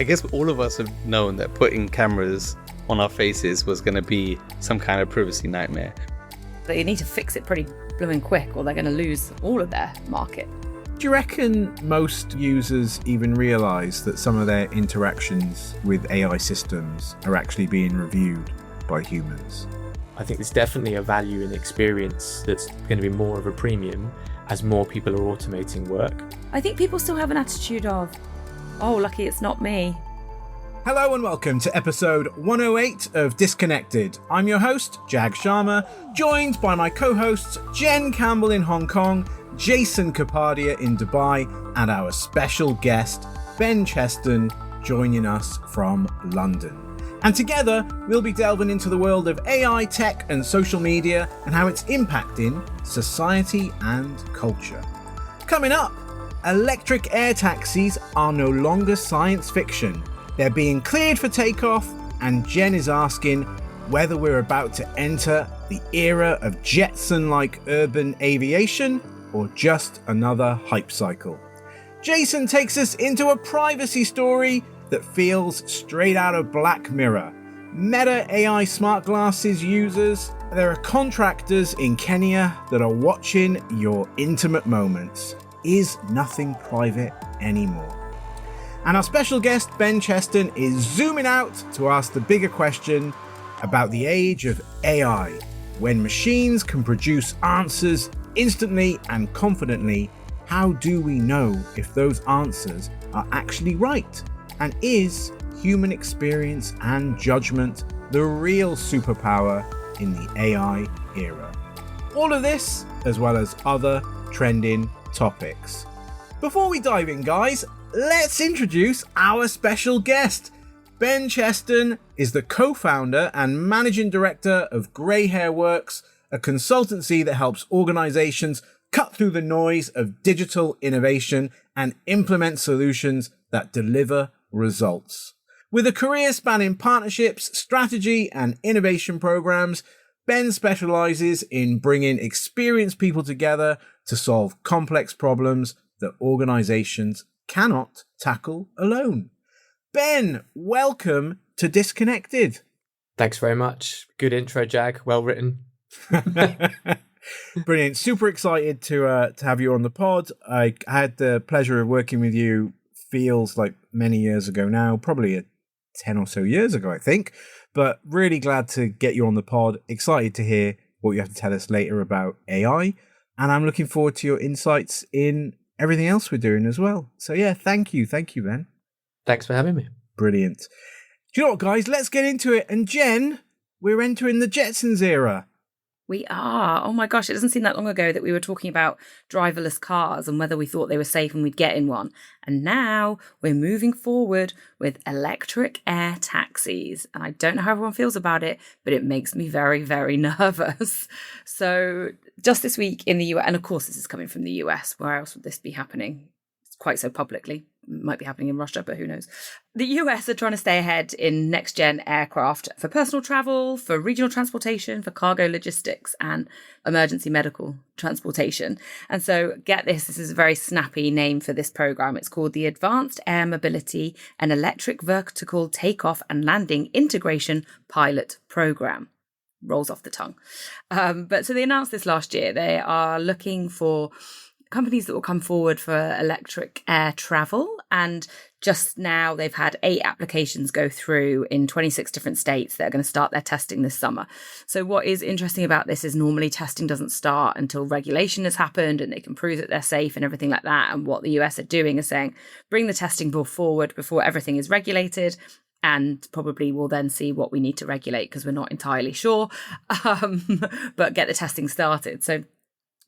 I guess all of us have known that putting cameras on our faces was going to be some kind of privacy nightmare. They need to fix it pretty blooming quick or they're going to lose all of their market. Do you reckon most users even realise that some of their interactions with AI systems are actually being reviewed by humans? I think there's definitely a value in experience that's going to be more of a premium as more people are automating work. I think people still have an attitude of, oh, lucky it's not me. Hello and welcome to episode 108 of Disconnected. I'm your host, Jag Sharma, joined by my co-hosts Jen Campbell in Hong Kong, Jason Kapadia in Dubai, and our special guest, Ben Cheston, joining us from London. And together, we'll be delving into the world of AI, tech, and social media and how it's impacting society and culture. Coming up, electric air taxis are no longer science fiction. They're being cleared for takeoff, and Jen is asking whether we're about to enter the era of Jetson-like urban aviation or just another hype cycle. Jason takes us into a privacy story that feels straight out of Black Mirror. Meta AI smart glasses users, there are contractors in Kenya that are watching your intimate moments. Is nothing private anymore? And our special guest, Ben Cheston, is zooming out to ask the bigger question about the age of AI, when machines can produce answers instantly and confidently. How do we know if those answers are actually right? And is human experience and judgment the real superpower in the AI era? All of this, as well as other trending topics. Before we dive in, guys, let's introduce our special guest. Ben Cheston is the co-founder and managing director of Grey Hair Works, a consultancy that helps organizations cut through the noise of digital innovation and implement solutions that deliver results. With a career spanning partnerships, strategy, and innovation programs, Ben specializes in bringing experienced people together to solve complex problems that organizations cannot tackle alone. Ben, welcome to Disconnected. Thanks very much. Good intro, Jag. Well written. Brilliant. Super excited to have you on the pod. I had the pleasure of working with you, feels like many years ago now, probably 10 or so years ago, I think. But really glad to get you on the pod. Excited to hear what you have to tell us later about AI. And I'm looking forward to your insights in everything else we're doing as well. So yeah, thank you. Thank you, Ben. Thanks for having me. Brilliant. Do you know what, guys? Let's get into it. And Jen, we're entering the Jetsons era. We are. Oh my gosh, it doesn't seem that long ago that we were talking about driverless cars and whether we thought they were safe and we'd get in one. And now we're moving forward with electric air taxis. And I don't know how everyone feels about it, but it makes me very, very nervous. So just this week in the US, and of course this is coming from the US, where else would this be happening? It's quite so publicly. Might be happening in Russia, but who knows? The US are trying to stay ahead in next-gen aircraft for personal travel, for regional transportation, for cargo logistics, and emergency medical transportation. And so, get this, this is a very snappy name for this program. It's called the Advanced Air Mobility and Electric Vertical Takeoff and Landing Integration Pilot Program. Rolls off the tongue. But so they announced this last year. They are looking for companies that will come forward for electric air travel. And just now they've had 8 applications go through in 26 different states that are going to start their testing this summer. So what is interesting about this is normally testing doesn't start until regulation has happened and they can prove that they're safe and everything like that. And what the US are doing is saying, bring the testing bill forward before everything is regulated. And probably we'll then see what we need to regulate because we're not entirely sure, but get the testing started. So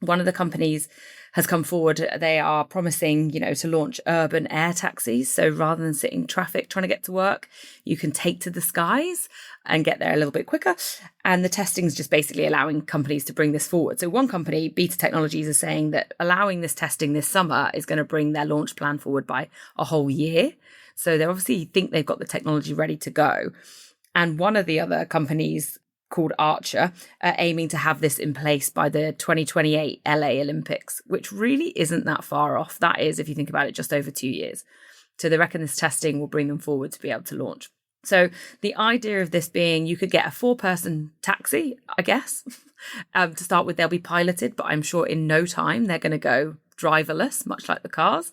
one of the companies has come forward. They are promising, to launch urban air taxis. So rather than sitting in traffic trying to get to work, you can take to the skies and get there a little bit quicker. And the testing is just basically allowing companies to bring this forward. So one company, Beta Technologies, is saying that allowing this testing this summer is going to bring their launch plan forward by a whole year. So they obviously think they've got the technology ready to go. And one of the other companies called Archer, aiming to have this in place by the 2028 LA Olympics, which really isn't that far off. That is, if you think about it, just over 2 years. So they reckon this testing will bring them forward to be able to launch. So the idea of this being you could get a 4-person taxi, I guess. To start with, they'll be piloted, but I'm sure in no time they're going to go driverless, much like the cars.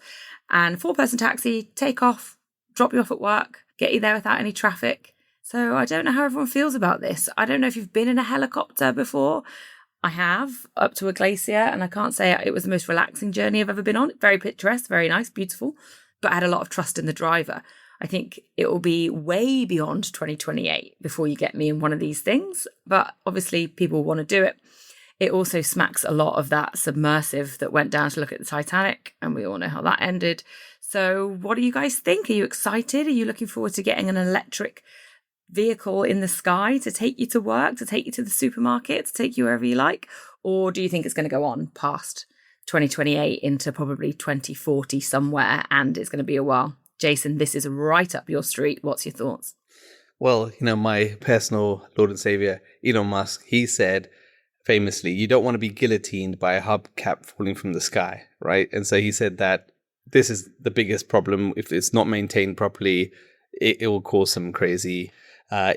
And 4-person taxi, take off, drop you off at work, get you there without any traffic. So I don't know how everyone feels about this. I don't know if you've been in a helicopter before. I have, up to a glacier, and I can't say it was the most relaxing journey I've ever been on. Very picturesque, very nice, beautiful, but I had a lot of trust in the driver. I think it will be way beyond 2028 before you get me in one of these things, but obviously people want to do it. It also smacks a lot of that submersive that went down to look at the Titanic, and we all know how that ended. So what do you guys think? Are you excited? Are you looking forward to getting an electric vehicle in the sky to take you to work, to take you to the supermarket, to take you wherever you like? Or do you think it's going to go on past 2028 into probably 2040 somewhere, and it's going to be a while? Jason, this is right up your street. What's your thoughts? Well, my personal Lord and Savior, Elon Musk, he said famously, you don't want to be guillotined by a hubcap falling from the sky, right? And so he said that this is the biggest problem. If it's not maintained properly, it will cause some crazy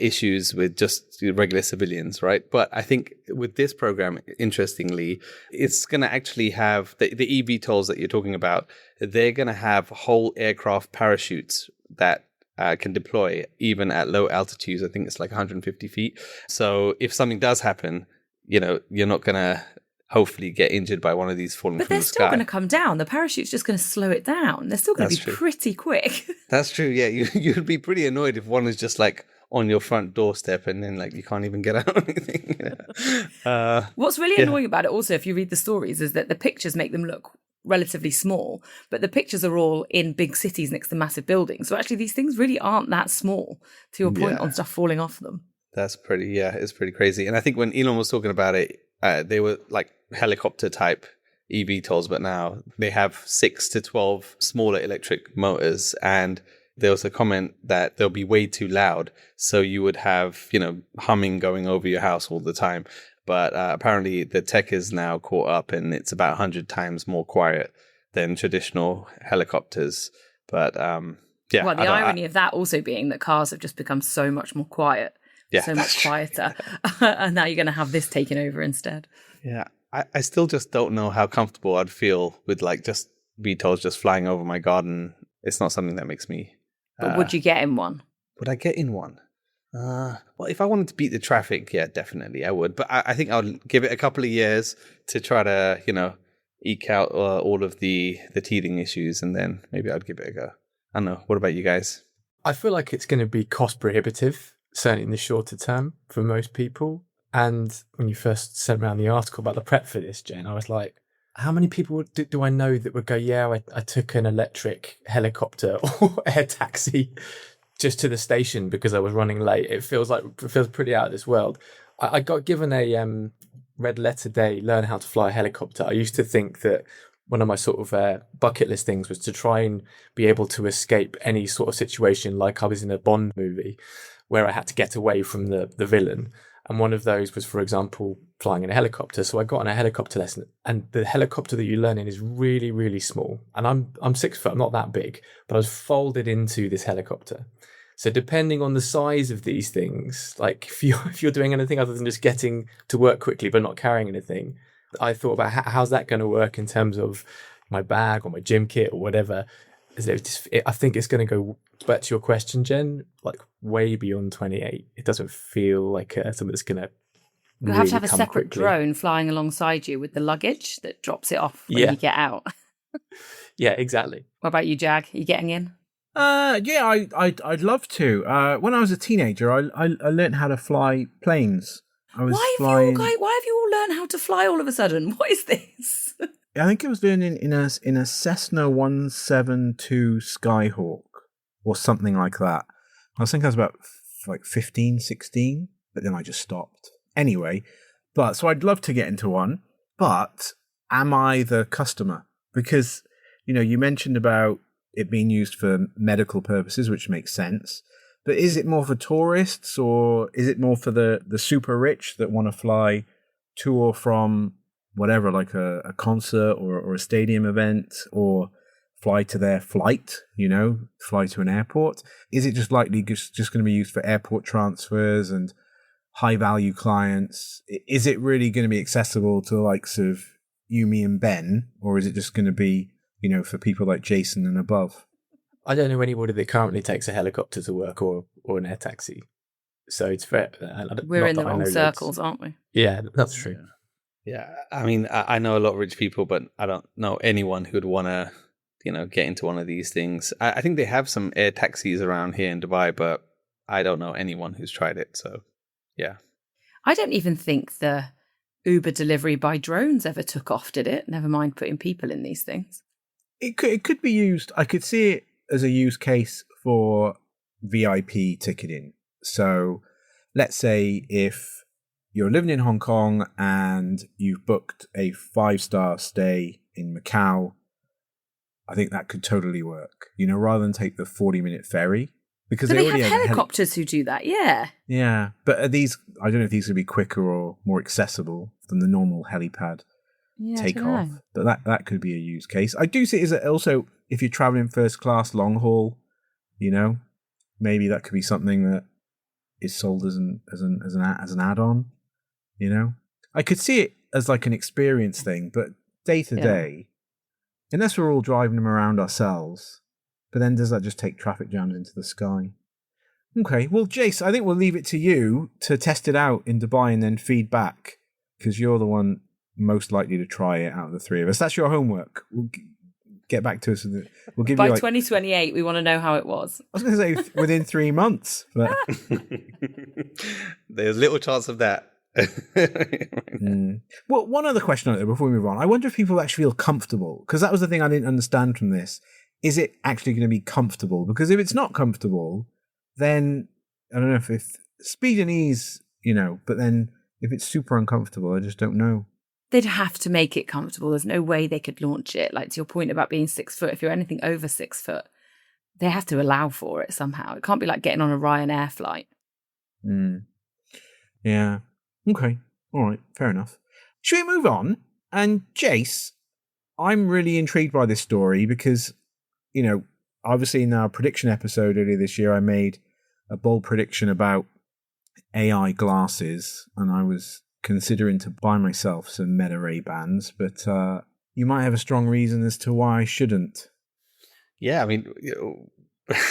issues with just regular civilians, right? But I think with this program, interestingly, it's going to actually have the eVTOLs that you're talking about. They're going to have whole aircraft parachutes that can deploy even at low altitudes. I think it's like 150 feet. So if something does happen, you're not going to hopefully get injured by one of these falling but from the sky. But they're still going to come down. The parachute's just going to slow it down. They're still going to be pretty quick. That's true. Yeah, you'd be pretty annoyed if one is just like on your front doorstep and then like you can't even get out or anything. What's really annoying about it also, if you read the stories, is that the pictures make them look relatively small, but the pictures are all in big cities next to massive buildings. So actually these things really aren't that small, to your point on stuff falling off them. That's it's pretty crazy. And I think when Elon was talking about it, they were like helicopter type eVTOLs, but now they have 6 to 12 smaller electric motors. And there was a comment that they'll be way too loud. So you would have, humming going over your house all the time. But apparently the tech is now caught up and it's about 100 times more quiet than traditional helicopters. But well, the irony of that also being that cars have just become so much more quiet, so much quieter. And now you're going to have this taken over instead. Yeah. I still just don't know how comfortable I'd feel with like just VTOLs just flying over my garden. It's not something that makes me... But would you get in one? Would I get in one? Well, if I wanted to beat the traffic, yeah, definitely I would. But I think I'll give it a couple of years to try to, eke out all of the teething issues, and then maybe I'd give it a go. I don't know. What about you guys? I feel like it's going to be cost prohibitive, certainly in the shorter term for most people. And when you first sent around the article about the prep for this, Jen, I was like, how many people do I know that would go, yeah, I took an electric helicopter or air taxi just to the station because I was running late? It feels pretty out of this world. I got given a red letter day, learn how to fly a helicopter. I used to think that one of my sort of bucket list things was to try and be able to escape any sort of situation like I was in a Bond movie where I had to get away from the villain. And one of those was, for example, flying in a helicopter. So I got on a helicopter lesson, and the helicopter that you learn in is really, really small. And I'm 6 foot, I'm not that big, but I was folded into this helicopter. So depending on the size of these things, like if you're doing anything other than just getting to work quickly but not carrying anything, I thought about how's that going to work in terms of my bag or my gym kit or whatever. I think it's going to go back to your question, Jen, like way beyond 28. It doesn't feel like something that's going to You'll have to have a separate drone flying alongside you with the luggage that drops it off when you get out. Yeah, exactly. What about you, Jag? Are you getting in? Yeah, I'd love to. When I was a teenager, I learned how to fly planes. Why have you all learned how to fly all of a sudden? What is this? I think it was learning in a Cessna 172 Skyhawk or something like that. I think I was about like 15, 16, but then I just stopped. Anyway, so I'd love to get into one, but am I the customer? Because, you mentioned about it being used for medical purposes, which makes sense. But is it more for tourists, or is it more for the super rich that want to fly to or from whatever, like a concert or a stadium event, or fly to their flight, fly to an airport? Is it just likely just going to be used for airport transfers and high value clients? Is it really going to be accessible to the likes of you, me, and Ben, or is it just going to be, for people like Jason and above? I don't know anybody that currently takes a helicopter to work or an air taxi. So it's fair. We're in the wrong circles, aren't we? Yeah, that's true. Yeah, I mean, I know a lot of rich people, but I don't know anyone who would want to, get into one of these things. I think they have some air taxis around here in Dubai, but I don't know anyone who's tried it. So, yeah. I don't even think the Uber delivery by drones ever took off, did it? Never mind putting people in these things. It could be used. I could see it as a use case for VIP ticketing. So let's say if you're living in Hong Kong and you've booked a 5-star stay in Macau, I think that could totally work, rather than take the 40-minute ferry. Because they have helicopters who do that, yeah. Yeah, but are these, I don't know if these would be quicker or more accessible than the normal helipad takeoff. But that could be a use case. I do see it as also, if you're traveling first class long haul, maybe that could be something that is sold as an add-on. I could see it as like an experience thing, but day to day, unless we're all driving them around ourselves. But then does that just take traffic jams into the sky? Okay, well, Jace, I think we'll leave it to you to test it out in Dubai and then feed back, because you're the one most likely to try it out of the three of us. That's your homework. We'll get back to us. We'll give by you 2028, we want to know how it was. I was going to say within 3 months. But there's little chance of that. Well, one other question before we move on. I wonder if people actually feel comfortable, because that was the thing I didn't understand from this. Is it actually going to be comfortable? Because if it's not comfortable, then I don't know if speed and ease, but then if it's super uncomfortable, I just don't know. They'd have to make it comfortable. There's no way they could launch it. Like to your point about being 6 foot, if you're anything over 6 foot, they have to allow for it somehow. It can't be like getting on a Ryanair flight. Yeah. Okay. All right. Fair enough. Should we move on? And Jace, I'm really intrigued by this story because, obviously in our prediction episode earlier this year, I made a bold prediction about AI glasses, and I was considering to buy myself some Meta Ray-Bans, but you might have a strong reason as to why I shouldn't. Yeah, I mean,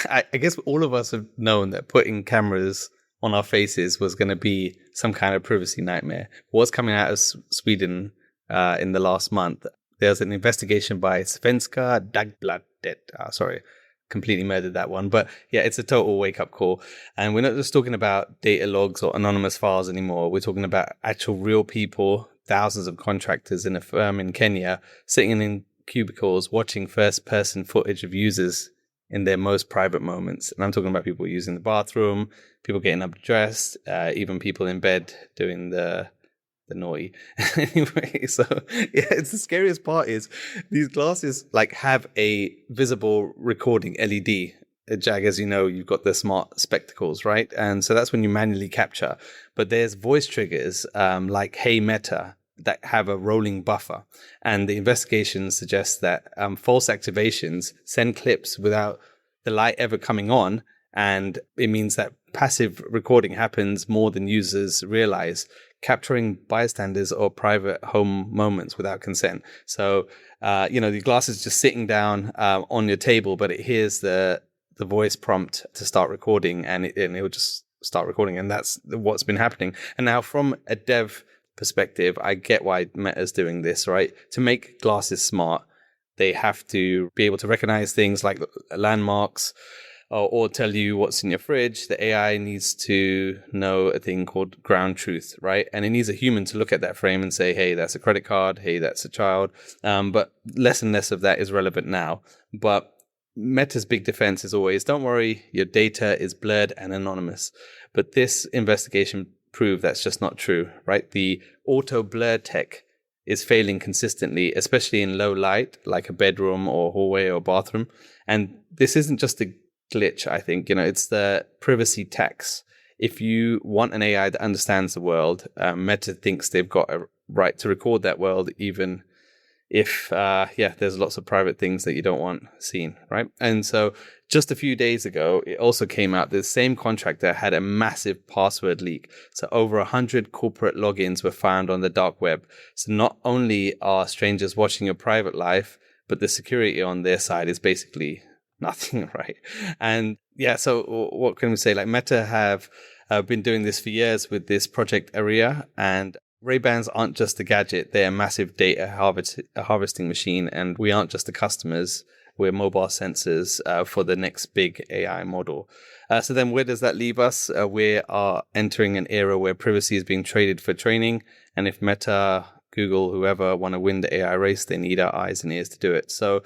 I guess all of us have known that putting cameras on our faces was going to be some kind of privacy nightmare. What's coming out of Sweden in the last month? There's an investigation by Svenska Dagbladet. Sorry, completely murdered that one. But yeah, it's a total wake-up call. And we're not just talking about data logs or anonymous files anymore. We're talking about actual real people, thousands of contractors in a firm in Kenya, sitting in cubicles watching first-person footage of users in their most private moments. And I'm talking about people using the bathroom, people getting up dressed, even people in bed doing the naughty. Anyway, so yeah, it's the scariest part is these glasses have a visible recording LED. Jag, as you know, you've got the smart spectacles, right? And so that's when you manually capture. But there's voice triggers like Hey Meta that have a rolling buffer. And the investigation suggests that false activations send clips without the light ever coming on. And it means that passive recording happens more than users realize, capturing bystanders or private home moments without consent. So, the glass is just sitting down on your table, but it hears the voice prompt to start recording, and it will just start recording. And that's what's been happening. And now from a dev perspective, I get why Meta's doing this, right? To make glasses smart, they have to be able to recognize things like landmarks, or tell you what's in your fridge. The AI needs to know a thing called ground truth, right? And it needs a human to look at that frame and say, hey, that's a credit card. Hey, that's a child. But less and less of that is relevant now. But Meta's big defense is always, don't worry, your data is blurred and anonymous. But this investigation proved that's just not true, right? The auto blur tech is failing consistently, especially in low light, like a bedroom or hallway or bathroom. And this isn't just a glitch, I think. It's the privacy tax. If you want an AI that understands the world, Meta thinks they've got a right to record that world, even if there's lots of private things that you don't want seen, right? And so just a few days ago, it also came out the same contractor had a massive password leak. So over 100 corporate logins were found on the dark web. So not only are strangers watching your private life, but the security on their side is basically nothing, right? And so what can we say? Like Meta have been doing this for years with this Project Area, and Ray-Bans aren't just a gadget, they're a massive data harvesting machine, and we aren't just the customers, we're mobile sensors for the next big AI model. So then where does that leave us? We are entering an era where privacy is being traded for training, and if Meta, Google, whoever want to win the AI race, they need our eyes and ears to do it. So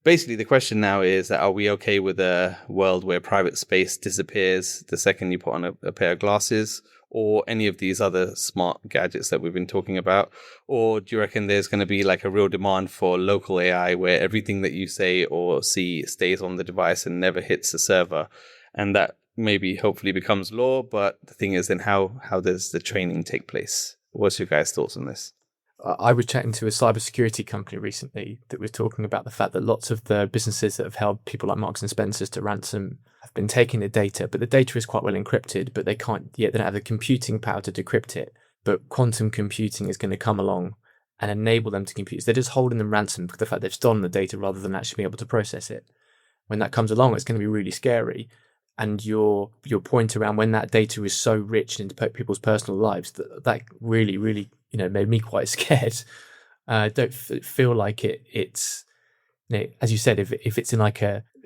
basically the question now is that are we okay with a world where private space disappears the second you put on a pair of glasses, or any of these other smart gadgets that we've been talking about? Or do you reckon there's going to be like a real demand for local AI where everything that you say or see stays on the device and never hits the server? And that maybe hopefully becomes law. But the thing is, then how does the training take place? What's your guys' thoughts on this? I was chatting to a cybersecurity company recently that was talking about the fact that lots of the businesses that have held people like Marks and Spencer's to ransom have been taking the data, but the data is quite well encrypted, but they don't have the computing power to decrypt it. But quantum computing is going to come along and enable them to compute. So they're just holding them ransom because of the fact they've stolen the data rather than actually being able to process it. When that comes along, it's going to be really scary. And your point around when that data is so rich into people's personal lives, that really, really, made me quite scared. I don't feel like it's, as you said, if it's in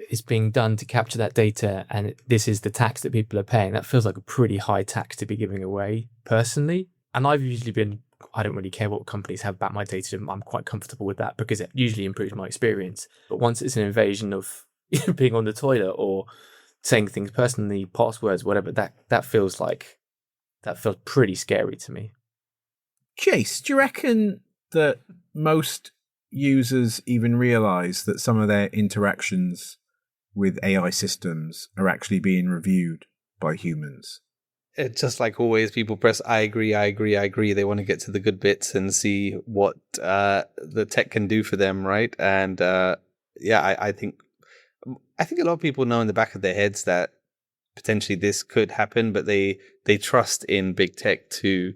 it's being done to capture that data and this is the tax that people are paying, that feels like a pretty high tax to be giving away personally. And I've usually I don't really care what companies have about my data. I'm quite comfortable with that because it usually improves my experience. But once it's an invasion of being on the toilet or saying things personally, passwords, whatever, that feels pretty scary to me. Chase, do you reckon that most users even realize that some of their interactions with AI systems are actually being reviewed by humans? It's just like always, people press I agree. They want to get to the good bits and see what the tech can do for them, right? And I think a lot of people know in the back of their heads that potentially this could happen, but they trust in big tech to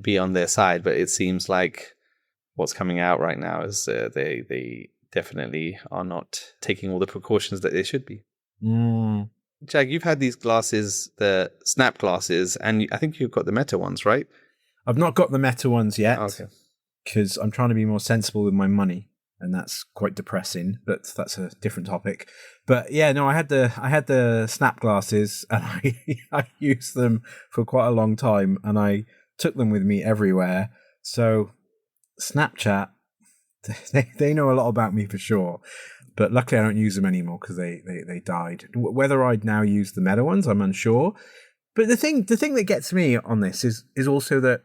be on their side. But it seems like what's coming out right now is they definitely are not taking all the precautions that they should be. Jag, you've had these glasses, the Snap glasses, and I think you've got the Meta ones, right? I've not got the Meta ones yet. Okay. Because I'm trying to be more sensible with my money, and that's quite depressing, but that's a different topic. But yeah, no, I had the Snap glasses, and I used them for quite a long time, and I took them with me everywhere. So Snapchat, they know a lot about me for sure. But luckily I don't use them anymore because they died. Whether I'd now use the Meta ones, I'm unsure. But the thing that gets me on this is also that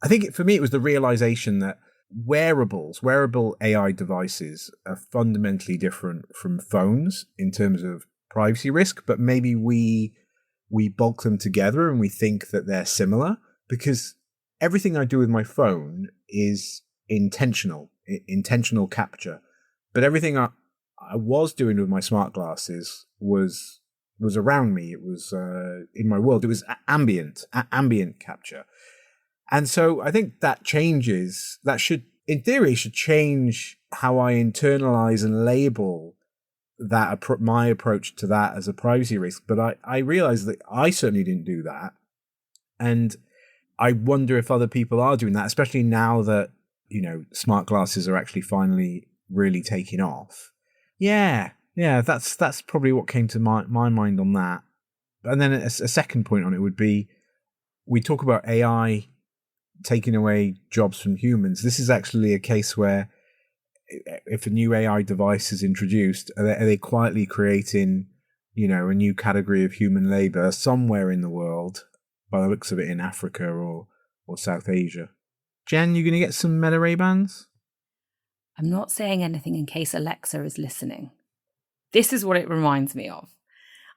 I think for me it was the realization that wearable AI devices are fundamentally different from phones in terms of privacy risk, but maybe we bulk them together and we think that they're similar because everything I do with my phone is intentional capture. But everything I was doing with my smart glasses was around me. It was in my world. It was ambient capture. And so I think that changes. That should, in theory, change how I internalize and label that my approach to that as a privacy risk. But I realize that I certainly didn't do that, and I wonder if other people are doing that, especially now that smart glasses are actually finally really taking off. Yeah, that's probably what came to my mind on that. And then a second point on it would be, we talk about AI taking away jobs from humans. This is actually a case where if a new AI device is introduced, are they quietly creating, a new category of human labor somewhere in the world, by the looks of it in Africa or South Asia. Jen, you going to get some Meta Ray-Bans? I'm not saying anything in case Alexa is listening. This is what it reminds me of.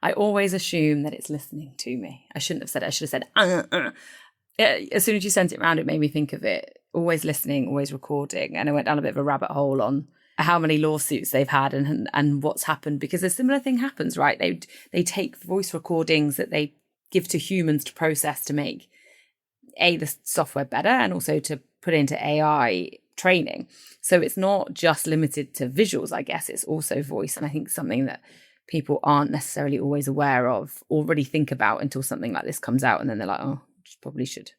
I always assume that it's listening to me. I shouldn't have said it. I should have said, As soon as you sent it around, it made me think of it. always listening, always recording. And I went down a bit of a rabbit hole on how many lawsuits they've had and what's happened, because a similar thing happens, right? They take voice recordings that they give to humans to process to make the software better and also to put into AI training. So it's not just limited to visuals, I guess, it's also voice. And I think something that people aren't necessarily always aware of or really think about until something like this comes out. And then they're like, oh, probably should,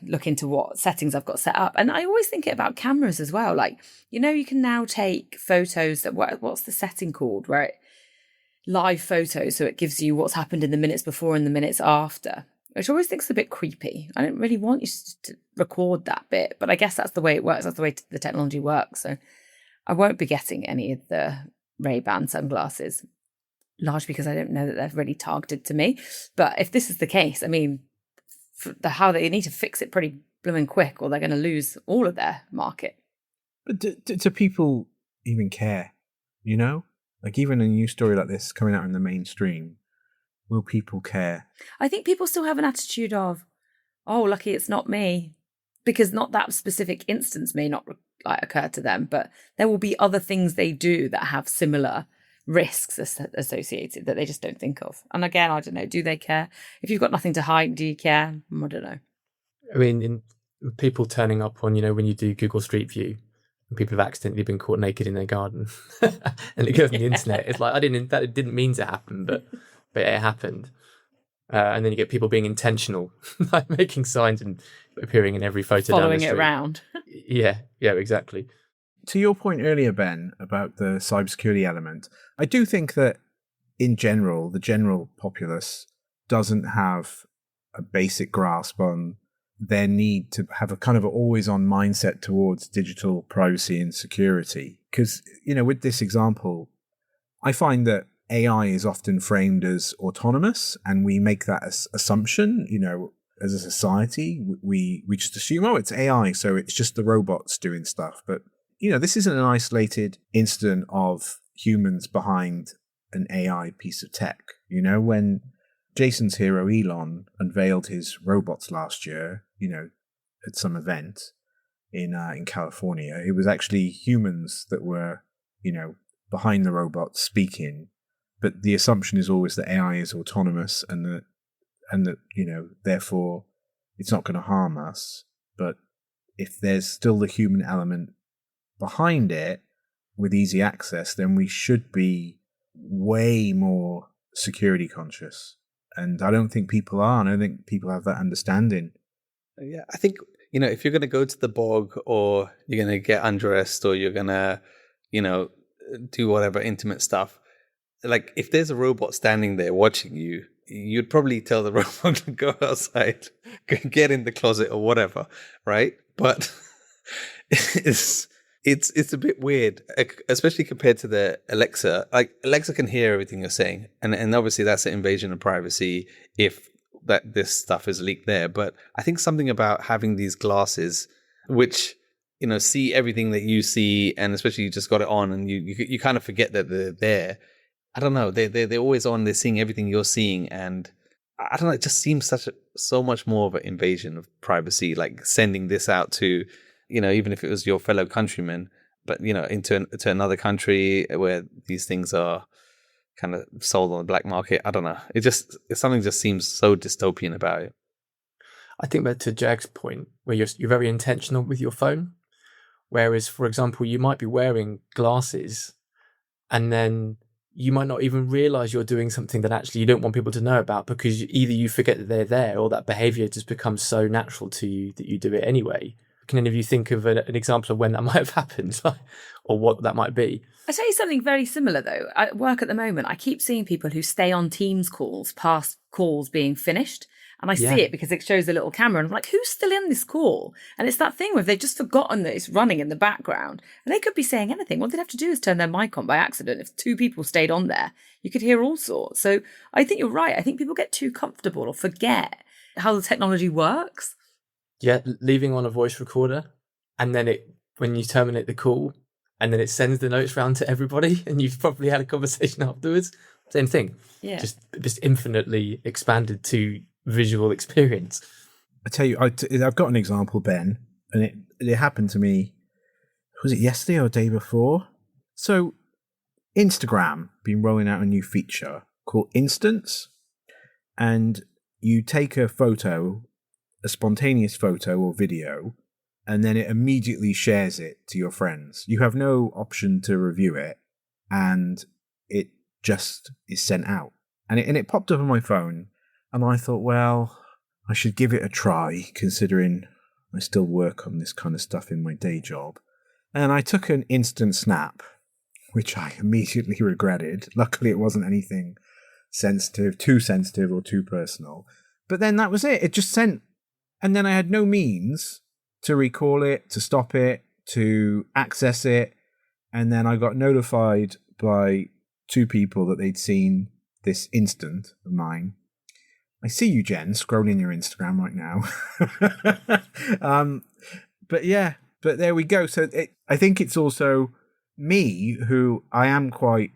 look into what settings I've got set up. And I always think about cameras as well. Like, you can now take photos that, what's the setting called? Where live photos. So it gives you what's happened in the minutes before and the minutes after, which I always think is a bit creepy. I don't really want you to record that bit, but I guess that's the way it works. That's the way the technology works. So I won't be getting any of the Ray-Ban sunglasses, largely because I don't know that they're really targeted to me. But if this is the case, I mean, how they need to fix it pretty blooming quick, or they're going to lose all of their market. But do people even care? Like, even a news story like this coming out in the mainstream, will people care? I think people still have an attitude of, oh, lucky it's not me, because not that specific instance may not occur to them, but there will be other things they do that have similar risks associated that they just don't think of. And again, I don't know, do they care? If you've got nothing to hide, do you care? I don't know. I mean, in people turning up on, when you do Google Street View, and people have accidentally been caught naked in their garden and it goes on the internet. It's like, that didn't mean to happen, but it happened. And then you get people being intentional, like making signs and appearing in every photo following down the street. it around. Yeah, exactly. To your point earlier, Ben, about the cybersecurity element, I do think that in general, the general populace doesn't have a basic grasp on their need to have a kind of always-on mindset towards digital privacy and security. Because, with this example, I find that AI is often framed as autonomous, and we make that assumption, as a society. We just assume, oh, it's AI, so it's just the robots doing stuff. But, this isn't an isolated incident of humans behind an AI piece of tech. When Jason's hero Elon unveiled his robots last year, at some event in California, it was actually humans that were, behind the robots speaking. But the assumption is always that AI is autonomous and that therefore it's not going to harm us. But if there's still the human element behind it with easy access, then we should be way more security conscious. And I don't think people are. And I don't think people have that understanding. Yeah, I think, if you're going to go to the bog, or you're going to get undressed, or you're going to, do whatever intimate stuff, like, if there's a robot standing there watching you, you'd probably tell the robot to go outside, get in the closet or whatever, right? But it's a bit weird, especially compared to the Alexa. Like, Alexa can hear everything you're saying, and obviously that's an invasion of privacy if that this stuff is leaked there. But I think something about having these glasses, which see everything that you see, and especially you just got it on, and you kind of forget that they're there. I don't know. They're always on. They're seeing everything you're seeing, and I don't know. It just seems so much more of an invasion of privacy. Like, sending this out to, even if it was your fellow countrymen, but into another country where these things are kind of sold on the black market. I don't know. Something just seems so dystopian about it. I think that, to Jag's point, where you're very intentional with your phone, whereas, for example, you might be wearing glasses, and then you might not even realize you're doing something that actually you don't want people to know about, because either you forget that they're there, or that behavior just becomes so natural to you that you do it anyway. Can any of you think of an example of when that might have happened, or what that might be? I'll tell you something very similar, though. At work at the moment, I keep seeing people who stay on Teams calls past calls being finished. And I see it because it shows a little camera, and I'm like, who's still in this call? And it's that thing where they've just forgotten that it's running in the background. And they could be saying anything. All they'd have to do is turn their mic on by accident. If two people stayed on there, you could hear all sorts. So I think you're right. I think people get too comfortable or forget how the technology works. Yeah, leaving on a voice recorder, and then when you terminate the call, and then it sends the notes round to everybody, and you've probably had a conversation afterwards. Same thing. Yeah. Just infinitely expanded to visual experience. I tell you, I've got an example, Ben, and it happened to me, was it yesterday or the day before? So Instagram been rolling out a new feature called Instants, and you take a photo, a spontaneous photo or video, and then it immediately shares it to your friends. You have no option to review it, and it just is sent out. And it popped up on my phone, and I thought, well, I should give it a try, considering I still work on this kind of stuff in my day job. And I took an instant snap, which I immediately regretted. Luckily, it wasn't anything too sensitive or too personal. But then that was it. It just sent. And then I had no means to recall it, to stop it, to access it. And then I got notified by 2 people that they'd seen this instant of mine. I see you, Jen, scrolling your Instagram right now. But there we go. So I think it's also me, who I am quite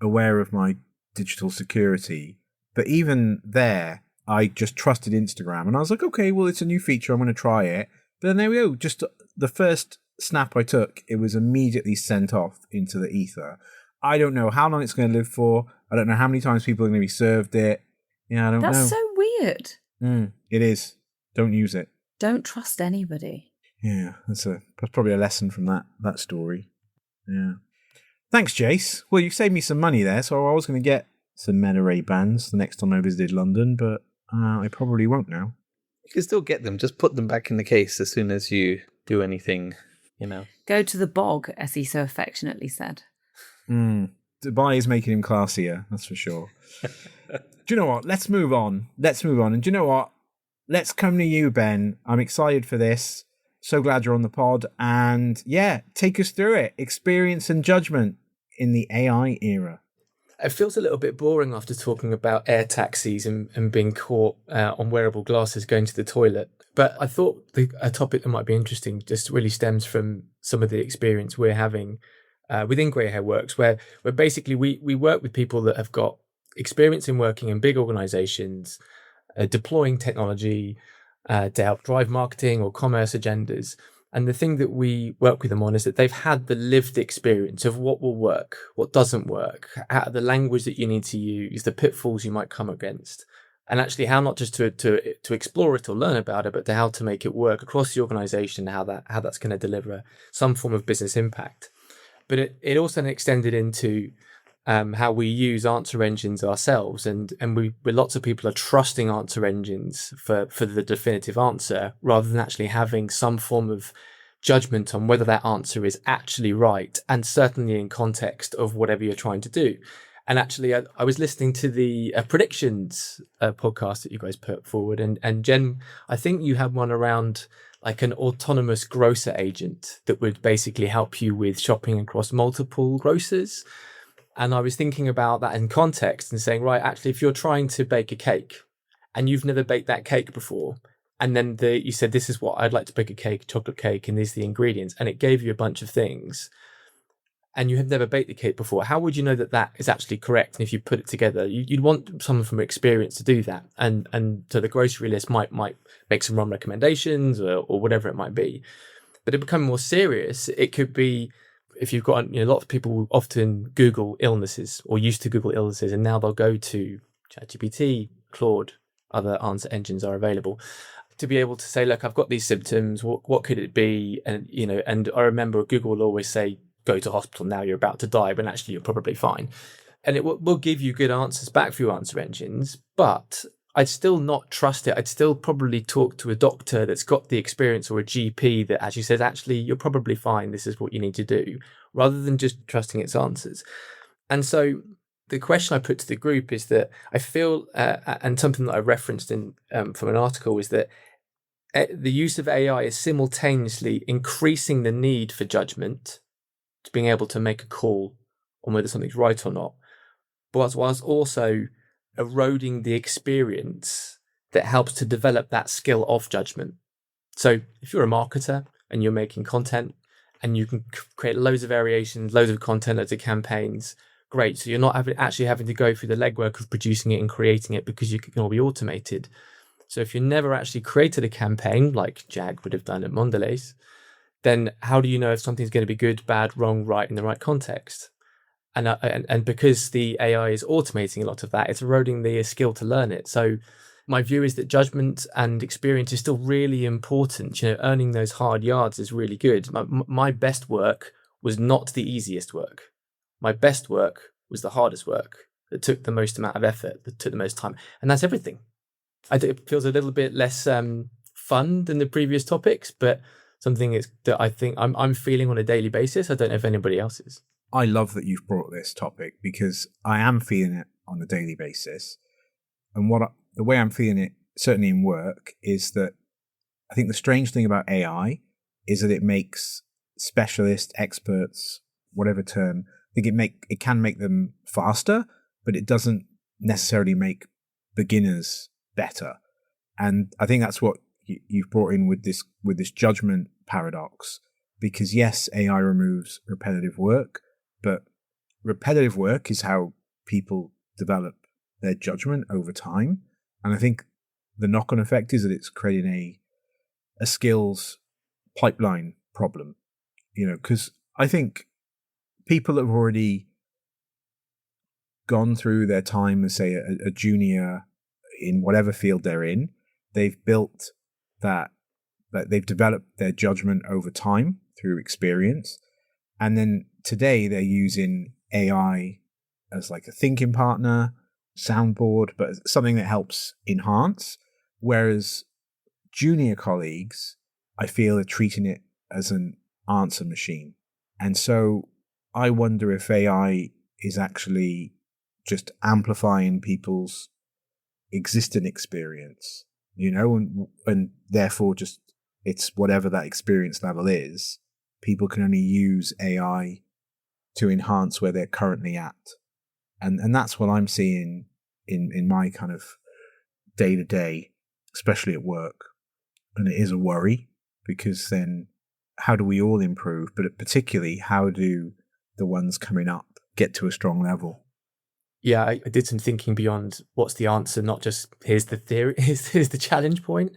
aware of my digital security. But even there, I just trusted Instagram. And I was like, okay, well, it's a new feature. I'm going to try it. But then there we go. Just the first snap I took, it was immediately sent off into the ether. I don't know how long it's going to live for. I don't know how many times people are going to be served it. Yeah, I don't know. That's so weird. It is. Don't use it. Don't trust anybody. Yeah, that's probably a lesson from that story. Yeah. Thanks, Jace. Well, you saved me some money there, so I was going to get some Meta Ray Bans the next time I visited London, but I probably won't now. You can still get them. Just put them back in the case as soon as you do anything, Go to the bog, as he so affectionately said. Dubai is making him classier, that's for sure. Do you know what? Let's move on. And do you know what? Let's come to you, Ben. I'm excited for this. So glad you're on the pod. And yeah, take us through it. Experience and judgment in the AI era. It feels a little bit boring after talking about air taxis and being caught on wearable glasses going to the toilet. But I thought a topic that might be interesting just really stems from some of the experience we're having within Grey Hair Works, where basically we work with people that have got experience in working in big organizations, deploying technology to help drive marketing or commerce agendas. And the thing that we work with them on is that they've had the lived experience of what will work, what doesn't work, the language that you need to use, the pitfalls you might come against, and actually how not just to explore it or learn about it, but to how to make it work across the organization, how that's going to deliver some form of business impact. But it also extended into how we use answer engines ourselves, and lots of people are trusting answer engines for the definitive answer rather than actually having some form of judgment on whether that answer is actually right, and certainly in context of whatever you're trying to do. And actually, I was listening to the predictions podcast that you guys put forward, and Jen, I think you had one around like an autonomous grocer agent that would basically help you with shopping across multiple grocers. And I was thinking about that in context and saying, right, actually, if you're trying to bake a cake and you've never baked that cake before, and then you said, this is what I'd like to bake a cake, chocolate cake, and these are the ingredients, and it gave you a bunch of things, and you have never baked the cake before, how would you know that is actually correct? And if you put it together, you'd want someone from experience to do that. And so the grocery list might make some wrong recommendations or whatever it might be. But it become more serious. It could be, if you've got, a lot of people will often Google illnesses or used to Google illnesses, and now they'll go to ChatGPT, Claude, other answer engines are available to be able to say, look, I've got these symptoms. What could it be? And, and I remember Google will always say, go to hospital now, you're about to die, when actually you're probably fine. And it will give you good answers back through answer engines, but I'd still not trust it. I'd still probably talk to a doctor that's got the experience, or a GP that actually says, actually, you're probably fine. This is what you need to do, rather than just trusting its answers. And so the question I put to the group is that I feel, and something that I referenced in from an article, is that the use of AI is simultaneously increasing the need for judgment, to being able to make a call on whether something's right or not, but whilst also eroding the experience that helps to develop that skill of judgment. So if you're a marketer and you're making content and you can create loads of variations, loads of content, loads of campaigns, great. So you're not actually having to go through the legwork of producing it and creating it, because you can all be automated. So if you never actually created a campaign like Jag would have done at Mondelez, then how do you know if something's going to be good, bad, wrong, right in the right context? And because the AI is automating a lot of that, it's eroding the skill to learn it. So my view is that judgment and experience is still really important. Earning those hard yards is really good. My best work was not the easiest work. My best work was the hardest work that took the most amount of effort, that took the most time. And that's everything. It feels a little bit less fun than the previous topics, but something that I think I'm feeling on a daily basis. I don't know if anybody else is. I love that you've brought this topic because I am feeling it on a daily basis. And the way I'm feeling it, certainly in work, is that I think the strange thing about AI is that it makes specialists, experts, whatever term, I think it can make them faster, but it doesn't necessarily make beginners better. And I think that's what you've brought in with this judgment paradox, because yes, AI removes repetitive work, but repetitive work is how people develop their judgment over time. And I think the knock-on effect is that it's creating a skills pipeline problem, because I think people that have already gone through their time as, say, a junior in whatever field they're in, they've built that they've developed their judgment over time through experience. And then today they're using AI as like a thinking partner, soundboard, but something that helps enhance. Whereas junior colleagues, I feel, are treating it as an answer machine. And so I wonder if AI is actually just amplifying people's existing experience, and therefore just it's whatever that experience level is. People can only use AI to enhance where they're currently at. And that's what I'm seeing in my kind of day-to-day, especially at work. And it is a worry, because then how do we all improve? But particularly, how do the ones coming up get to a strong level? Yeah, I did some thinking beyond what's the answer, not just here's the theory, here's the challenge point.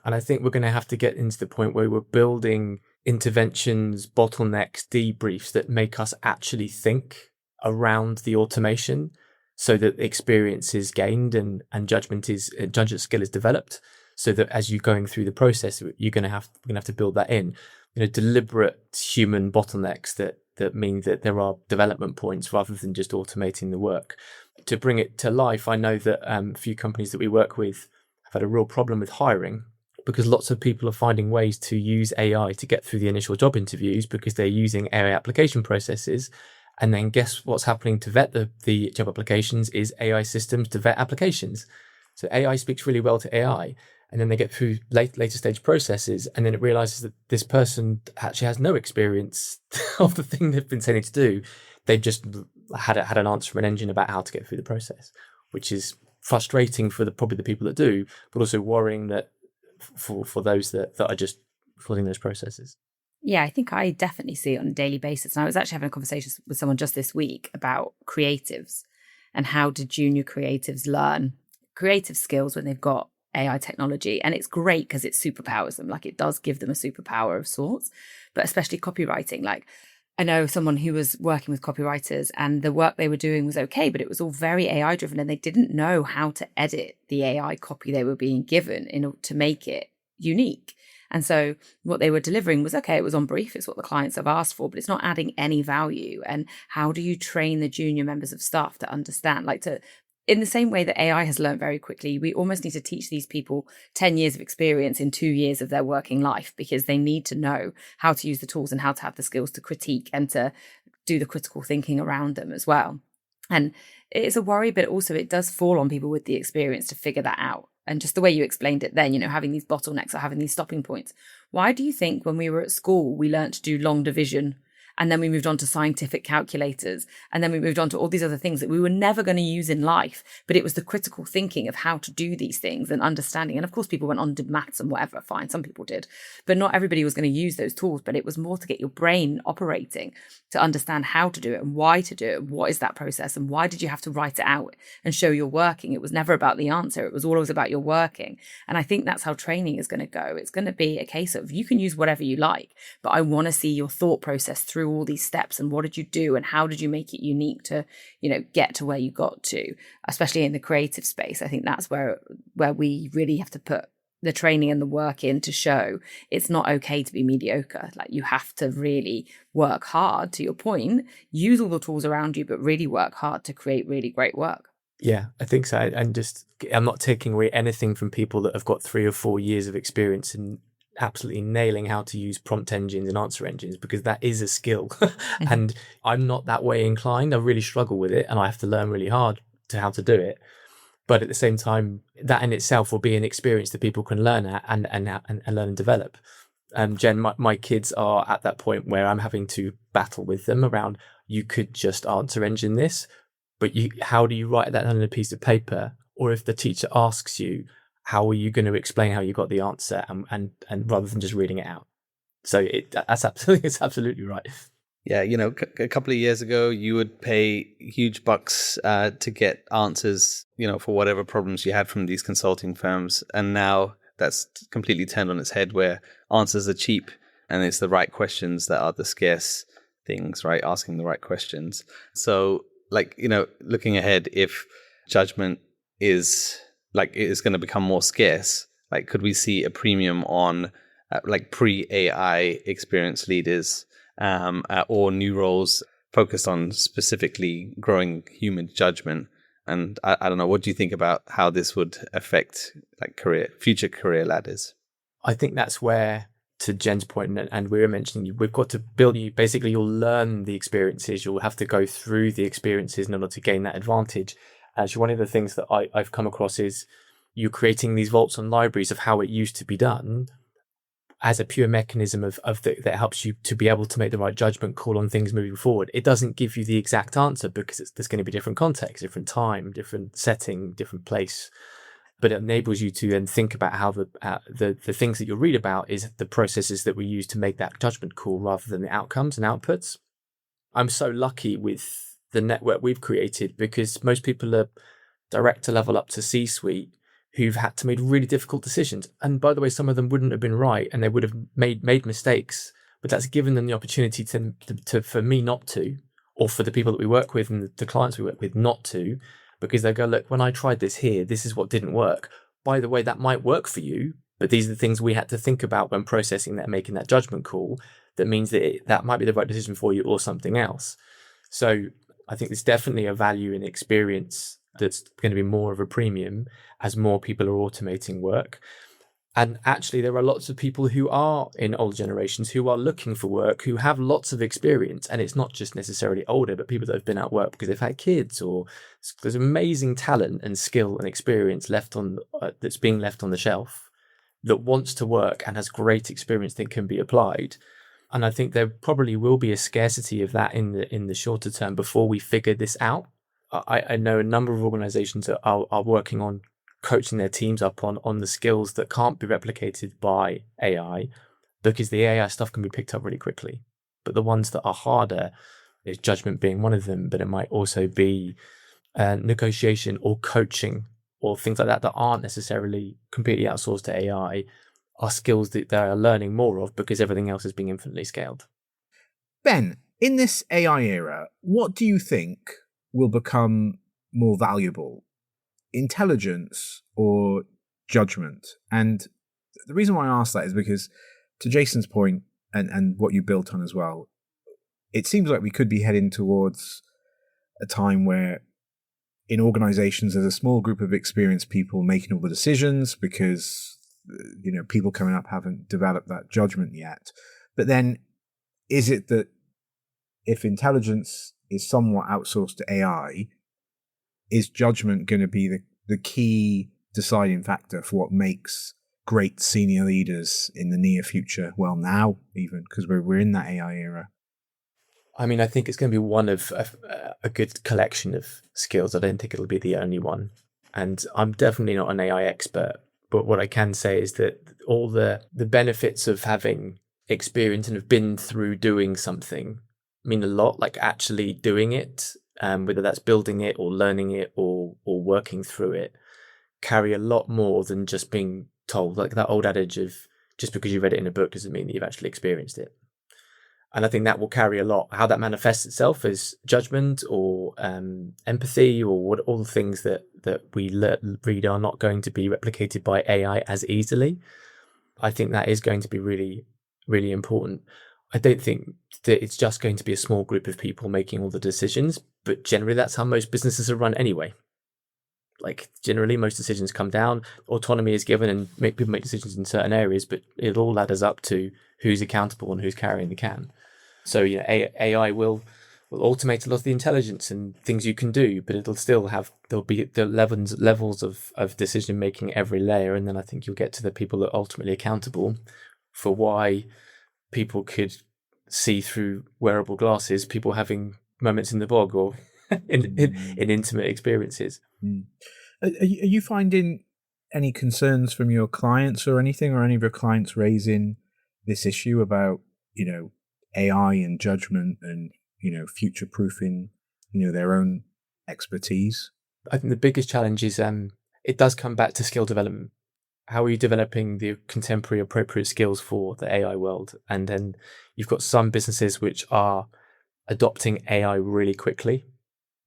And I think we're going to have to get into the point where we're building interventions, bottlenecks, debriefs that make us actually think around the automation, so that experience is gained and judgment skill is developed, so that as you're going through the process, we're going to have to build that in. Deliberate human bottlenecks that mean that there are development points rather than just automating the work. To bring it to life, I know that a few companies that we work with have had a real problem with hiring, because lots of people are finding ways to use AI to get through the initial job interviews because they're using AI application processes. And then guess what's happening to vet the job applications is AI systems to vet applications. So AI speaks really well to AI. And then they get through later stage processes, and then it realizes that this person actually has no experience of the thing they've been saying to do. They've just had an answer from an engine about how to get through the process, which is frustrating for probably the people that do, but also worrying that for those that are just following those processes. Yeah, I think I definitely see it on a daily basis. And I was actually having a conversation with someone just this week about creatives and how do junior creatives learn creative skills when they've got AI technology. And it's great because it superpowers them. Like, it does give them a superpower of sorts, but especially copywriting. Like, I know someone who was working with copywriters, and the work they were doing was okay, but it was all very AI driven, and they didn't know how to edit the AI copy they were being given to make it unique. And so what they were delivering was, okay, it was on brief, it's what the clients have asked for, but it's not adding any value. And how do you train the junior members of staff to understand, in the same way that AI has learned very quickly, we almost need to teach these people 10 years of experience in 2 years of their working life, because they need to know how to use the tools and how to have the skills to critique and to do the critical thinking around them as well. And it's a worry, but also it does fall on people with the experience to figure that out. And just the way you explained it then, having these bottlenecks or having these stopping points. Why do you think when we were at school, we learned to do long division And then we moved on to scientific calculators. And then we moved on to all these other things that we were never going to use in life. But it was the critical thinking of how to do these things and understanding. And of course, people went on and did maths and whatever. Fine, some people did. But not everybody was going to use those tools. But it was more to get your brain operating, to understand how to do it and why to do it. What is that process? And why did you have to write it out and show you're working? It was never about the answer. It was always about your working. And I think that's how training is going to go. It's going to be a case of you can use whatever you like, but I want to see your thought process through all these steps and what did you do and how did you make it unique to, get to where you got to, especially in the creative space. I think that's where we really have to put the training and the work in to show it's not okay to be mediocre. Like, you have to really work hard, to your point, use all the tools around you, but really work hard to create really great work. Yeah, I think so. And I'm not taking away anything from people that have got 3 or 4 years of experience in absolutely nailing how to use prompt engines and answer engines, because that is a skill. And I'm not that way inclined. I really struggle with it and I have to learn really hard to how to do it. But at the same time, that in itself will be an experience that people can learn at and learn and develop. Jen, my kids are at that point where I'm having to battle with them around, you could just answer engine this, but how do you write that on a piece of paper? Or if the teacher asks you, how are you going to explain how you got the answer and rather than just reading it out? So it's absolutely right. Yeah, a couple of years ago, you would pay huge bucks to get answers, for whatever problems you had from these consulting firms. And now that's completely turned on its head, where answers are cheap and it's the right questions that are the scarce things, right? Asking the right questions. So, looking ahead, if judgment is going to become more scarce, could we see a premium on pre-AI experienced leaders or new roles focused on specifically growing human judgment? And I don't know, what do you think about how this would affect future career ladders? I think that's where, to Jen's point, and we were mentioning, we've got to build you. Basically, you'll learn the experiences. You'll have to go through the experiences in order to gain that advantage. Actually, one of the things that I've come across is you creating these vaults and libraries of how it used to be done as a pure mechanism that helps you to be able to make the right judgment call on things moving forward. It doesn't give you the exact answer because there's going to be different context, different time, different setting, different place. But it enables you to then think about how the things that you'll read about is the processes that we use to make that judgment call rather than the outcomes and outputs. I'm so lucky with the network we've created because most people are director level up to C-suite who've had to make really difficult decisions. And by the way, some of them wouldn't have been right and they would have made mistakes, but that's given them the opportunity to for me not to, or for the people that we work with and the clients we work with not to, because they go, look, when I tried this here, this is what didn't work. By the way, that might work for you, but these are the things we had to think about when processing that, making that judgment call. That means that that might be the right decision for you or something else. So I think there's definitely a value in experience that's going to be more of a premium as more people are automating work. And actually, there are lots of people who are in older generations who are looking for work, who have lots of experience. And it's not just necessarily older, but people that have been at work because they've had kids, or there's amazing talent and skill and experience that's being left on the shelf that wants to work and has great experience that can be applied. And I think there probably will be a scarcity of that in the shorter term before we figure this out. I know a number of organizations are working on coaching their teams up on the skills that can't be replicated by AI, because the AI stuff can be picked up really quickly. But the ones that are harder, is judgment being one of them, but it might also be negotiation or coaching or things like that aren't necessarily completely outsourced to AI, are skills that they are learning more of because everything else is being infinitely scaled. Ben, in this AI era, what do you think will become more valuable? Intelligence or judgment? And the reason why I ask that is because, to Jason's point and what you built on as well, it seems like we could be heading towards a time where in organizations there's a small group of experienced people making all the decisions because people coming up haven't developed that judgment yet. But then is it that if intelligence is somewhat outsourced to AI, is judgment going to be the key deciding factor for what makes great senior leaders in the near future? Well, now even, because we're in that AI era. I mean, I think it's going to be one of a good collection of skills. I don't think it'll be the only one. And I'm definitely not an AI expert. But what I can say is that all the benefits of having experience and have been through doing something mean a lot, like actually doing it, whether that's building it or learning it or working through it, carry a lot more than just being told. Like that old adage of just because you read it in a book doesn't mean that you've actually experienced it. And I think that will carry a lot. How that manifests itself as judgment or empathy or what all the things that we read are not going to be replicated by AI as easily. I think that is going to be really, really important. I don't think that it's just going to be a small group of people making all the decisions, but generally that's how most businesses are run anyway. Like generally most decisions come down, autonomy is given and people make decisions in certain areas, but it all ladders up to who's accountable and who's carrying the can. So AI will automate a lot of the intelligence and things you can do, but there'll be the levels of decision making every layer, and then I think you'll get to the people that are ultimately accountable for why people could see through wearable glasses, people having moments in the bog or in intimate experiences. Are you finding any concerns from your clients or anything, or any of your clients raising this issue about, AI and judgment and, future proofing, their own expertise? I think the biggest challenge is it does come back to skill development. How are you developing the contemporary appropriate skills for the AI world? And then you've got some businesses which are adopting AI really quickly,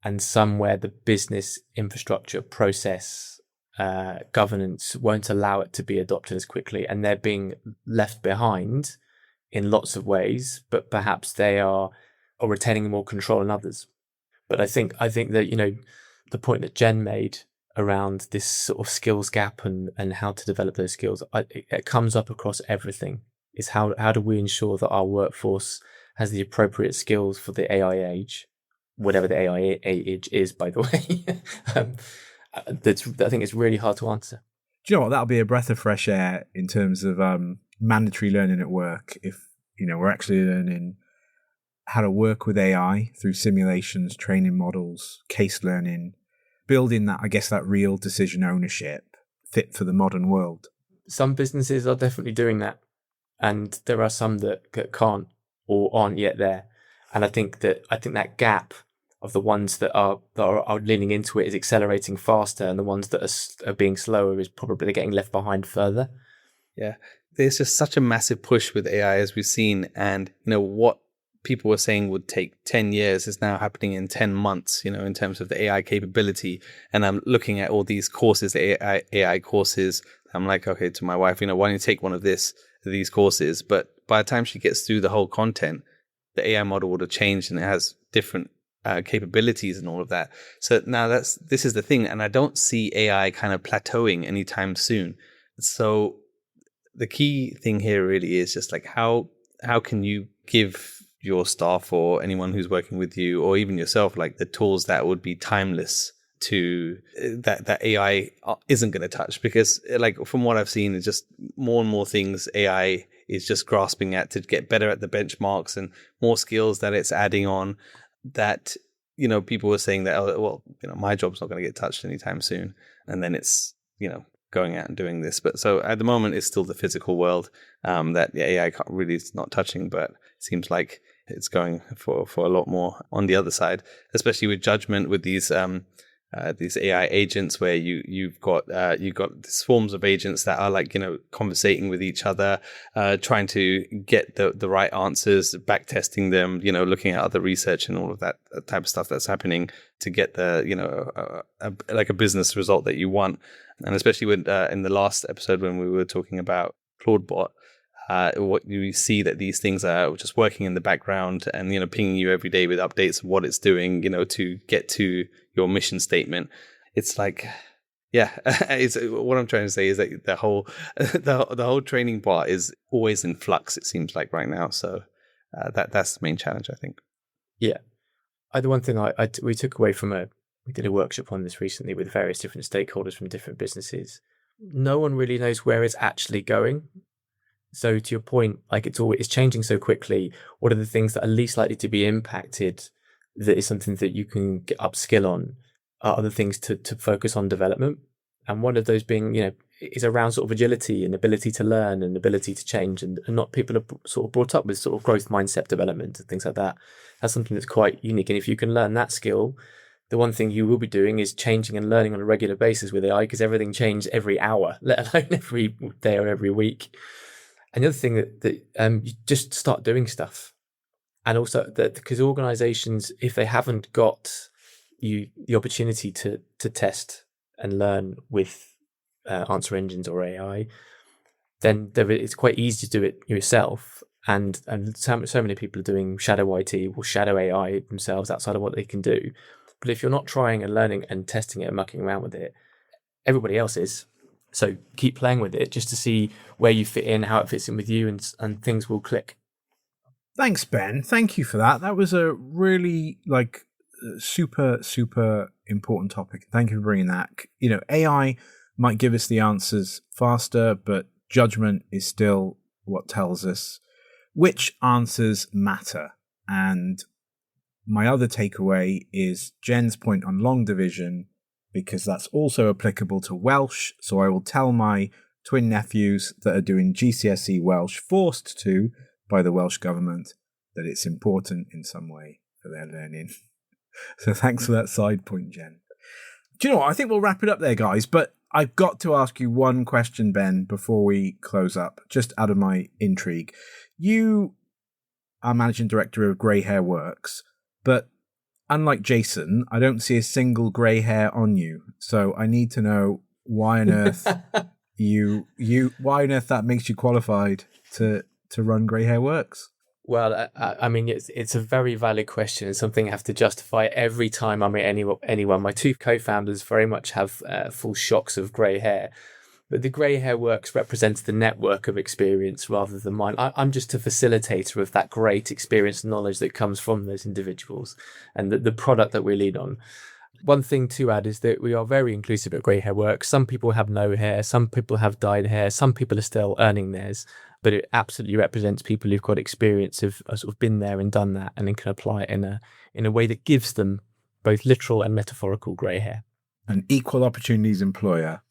and some where the business infrastructure, process, governance won't allow it to be adopted as quickly, and they're being left behind in lots of ways, but perhaps they are retaining more control in others. But I think that, the point that Jen made around this sort of skills gap and how to develop those skills, it comes up across everything. Is how do we ensure that our workforce has the appropriate skills for the AI age, whatever the AI age is, by the way. I think it's really hard to answer. Do you know what? That'll be a breath of fresh air in terms of mandatory learning at work. If, we're actually learning how to work with AI through simulations, training models, case learning, building that real decision ownership fit for the modern world. Some businesses are definitely doing that, and there are some that can't or aren't yet there. And I think that gap of the ones that are leaning into it is accelerating faster, and the ones that are being slower is probably getting left behind further. Yeah, there's just such a massive push with AI as we've seen, and what people were saying would take 10 years is now happening in 10 months, in terms of the AI capability. And I'm looking at all these courses, the AI courses. I'm like, okay, to my wife, why don't you take one of these courses? But by the time she gets through the whole content, the AI model would have changed, and it has different capabilities and all of that. So now this is the thing, and I don't see AI kind of plateauing anytime soon. So the key thing here really is just like how can you give your staff or anyone who's working with you, or even yourself, like the tools that would be timeless to that AI isn't going to touch? Because like from what I've seen, it's just more and more things AI is just grasping at to get better at the benchmarks, and more skills that it's adding on that, people were saying that, my job's not going to get touched anytime soon. And then it's, going out and doing this. But so at the moment, it's still the physical world that the AI really is not touching, but it seems like it's going for a lot more on the other side, especially with judgment, with these AI agents where you've got these forms of agents that are like, conversating with each other, trying to get the right answers, back testing them, looking at other research and all of that type of stuff that's happening to get the, like a business result that you want. And especially when in the last episode when we were talking about Claudebot, what you see that these things are just working in the background and, pinging you every day with updates of what it's doing, to get to your mission statement. It's like, yeah, it's what I'm trying to say is that the whole training part is always in flux, it seems like right now. So that's the main challenge, I think. Yeah. The one thing we took away from we did a workshop on this recently with various different stakeholders from different businesses. No one really knows where it's actually going. So to your point, like it's changing so quickly. What are the things that are least likely to be impacted? That is something that you can get upskill on. Are other things to focus on development, and one of those being, is around sort of agility and ability to learn and ability to change, and not people are sort of brought up with sort of growth mindset development and things like that. That's something that's quite unique, and if you can learn that skill, the one thing you will be doing is changing and learning on a regular basis with AI, because everything changes every hour, let alone every day or every week. And the other thing that you just start doing stuff. And also that because organizations, if they haven't got you the opportunity to test and learn with answer engines or AI, then it's quite easy to do it yourself. And so many people are doing shadow IT or shadow AI themselves outside of what they can do. But if you're not trying and learning and testing it and mucking around with it, everybody else is. So keep playing with it just to see where you fit in, how it fits in with you, and things will click. Thanks, Ben. Thank you for that. That was a really super, super important topic. Thank you for bringing that. AI might give us the answers faster, but judgment is still what tells us which answers matter. And my other takeaway is Jen's point on long division, because that's also applicable to Welsh. So I will tell my twin nephews that are doing GCSE Welsh, forced to by the Welsh government, that it's important in some way for their learning. So thanks for that side point, Jen. Do you know what? I think we'll wrap it up there, guys. But I've got to ask you one question, Ben, before we close up, just out of my intrigue. You are managing director of Grey Hair Works, but unlike Jason, I don't see a single grey hair on you. So I need to know why on earth why on earth that makes you qualified to run Grey Hair Works. Well, I mean, it's a very valid question, and something I have to justify every time I meet anyone. My two co-founders very much have full shocks of grey hair, but the Grey Hair Works represents the network of experience rather than mine. I'm just a facilitator of that great experience and knowledge that comes from those individuals and the product that we lead on. One thing to add is that we are very inclusive at Grey Hair Works. Some people have no hair, some people have dyed hair, some people are still earning theirs, but it absolutely represents people who've got experience, have sort of been there and done that, and then can apply it in a way that gives them both literal and metaphorical grey hair. An equal opportunities employer.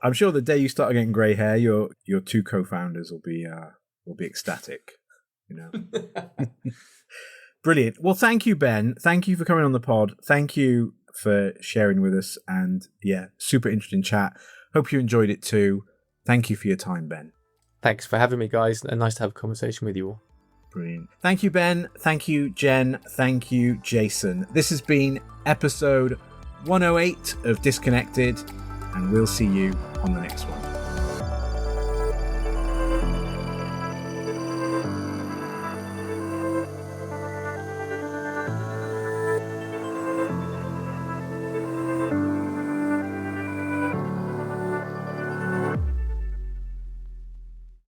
I'm sure the day you start getting grey hair, your two co-founders will be ecstatic. Brilliant. Well, thank you, Ben. Thank you for coming on the pod. Thank you for sharing with us, and super interesting chat. Hope you enjoyed it too. Thank you for your time, Ben. Thanks for having me, guys, and nice to have a conversation with you all. Brilliant. Thank you, Ben. Thank you, Jen. Thank you, Jason. This has been episode 108 of Disconnected, and we'll see you on the next one.